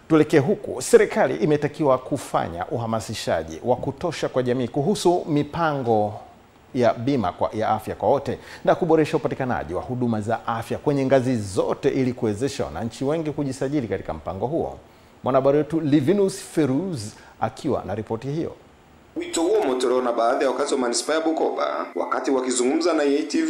Tuelekee huku. Serikali imetakiwa kufanya uhamasishaji wa kutosha kwa jamii kuhusu mipango ya bima ya afya kwa wote na kuboresha upatikanaji wa huduma za afya kwenye ngazi zote ili kuwezesha wananchi wengi kujisajili katika mpango huo. Mwanahabari wetu Livinus Feruz akiwa na ripoti hiyo. Wito huo umetolewa na baadhi ya wakazi wa manispaa ya Bukoba wakati wakizungumza na EATV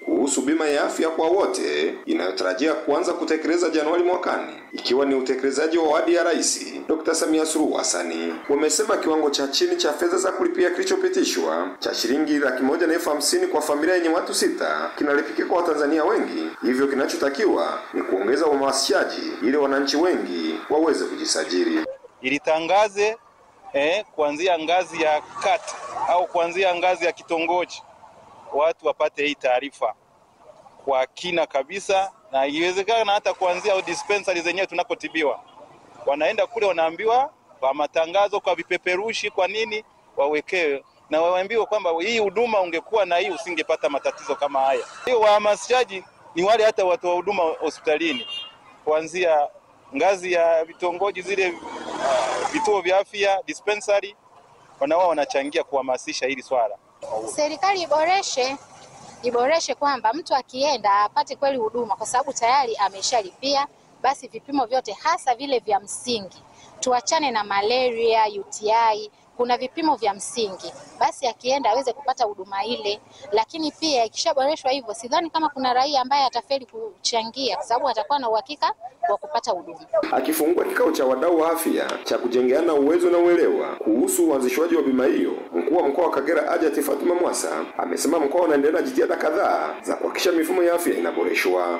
kuhusu bima ya afya kwa wote inayotarajia kuanza kutekeleza Januari mwakani, ikiwa ni utekelezaji wa ahadi ya Rais Dr. Samia Suluhu Hassan. Wamesema kiwango cha chini cha fedha za kulipia kilichopitishwa cha shilingi 150,000 kwa familia yenye watu 6 kinalipika kwa Watanzania wengi, hivyo kinachotakiwa ni kuongeza uhamasishaji ili wananchi wengi waweze kujisajili. Ilitangaze kuanzia ngazi ya kata au kuanzia ngazi ya kitongoji watu wapate hii taarifa kwa kina kabisa, na iwezekana hata kuanzia dispensary zenyewe tunakotibiwa. Wanaenda kule wanaambiwa kwa matangazo, kwa vipeperushi, kwa nini wawekewe, na waambiwe kwamba hii huduma ungekuwa na hii usingepata matatizo kama haya. Hiyo wahamasishaji ni wale hata watu wa huduma hospitalini kuanzia ngazi ya vitongoji, zile vituo vya afya, dispensary, wanao wanachangia kuhamasisha hili swala. Serikali iboreshe kwamba mtu akienda apate kweli huduma, kwa sababu tayari ameshalipia. Basi vipimo vyote hasa vile vya msingi, tuachane na malaria, UTI, kuna vipimo vya msingi, basi akienda aweze kupata huduma ile. Lakini pia ikishaboreshwa hivyo, sidhani kama kuna raia ambaye atafeli kuchangia, kwa sababu atakuwa na uhakika wa kupata huduma. Akifungua kikao cha wadau wa afya cha kujengeana uwezo na uelewa kuhusu uanzishwaji wa bima hiyo, mkuu wa mkoa wa Kagera Ajati Fatuma Mwasa amesema mkoa unaendelea jitihada kadhaa za kuhakikisha mifumo ya afya inaboreshwa.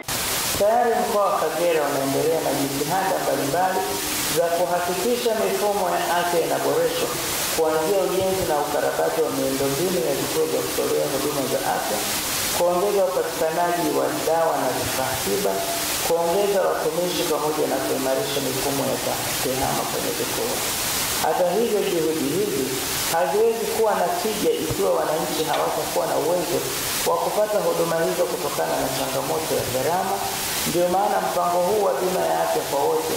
Tayari mkoa wa Kagera unaendelea na jitihada mbalimbali za kuhakikisha mifumo ya afya inaboreshwa, kuanzia ujenzi na ukarabati wa miundombinu ya vituo vya kutolea huduma za afya, kuongeza upatikanaji wa dawa na vifaa tiba, kuongeza watumishi pamoja na kuimarisha mifumo ya tehama kwenye vituo. Hata hivyo, juhudi hizi haziwezi kuwa na tija ikiwa wananchi hawatakuwa na uwezo wa kupata huduma hizo kutokana na changamoto ya gharama. Ndio maana mpango huu wa bima ya afya kwa wote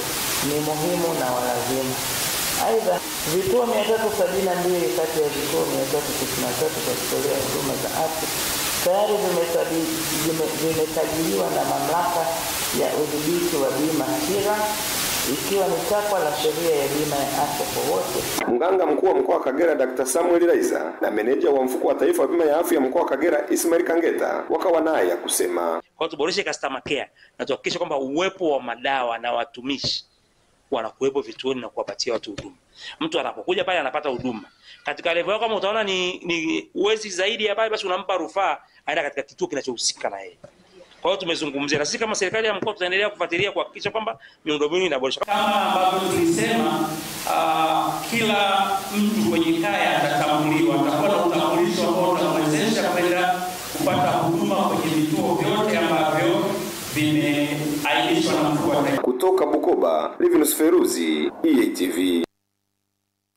ni muhimu na wa lazima. Aidha, vituo 372 kati ya vituo 393 vya kutolea huduma za afya tayari vimesajiliwa na Mamlaka ya Udhibiti wa Bima TIRA, ikiwa ni takwa la sheria ya bima ya afya kwa wote. Mganga mkuu wa mkoa wa Kagera Dr. Samuel Raiza na meneja wa mfuko wa taifa wa bima ya afya mkoa wa Kagera Ismail Kangeta wakawa naye ya kusema, kwa tuboreshe customer care na tuhakikishe kwamba uwepo wa madawa na watumishi wanakuwepo vituoni na kuwapatia watu huduma. Mtu anapokuja pale anapata huduma. Katika level kama utaona ni uwezi zaidi ya pale, basi unampa rufaa aenda katika kituo kinachohusika na yeye. Kwa hiyo tumezungumzia, na sisi kama serikali ya mkoa tutaendelea kufuatilia kuhakikisha kwamba miundombinu inaboreshwa. Kama ambavyo tulisema, kila mtu kwenye kaya atatambuliwa, atakuwa na utambulisho ambao utamwezesha kwenda kupata huduma kwenye vituo vyote ambavyo vimeainishwa na mkuu wa taifa. Kutoka Bukoba, Livinus Feruzi, EATV.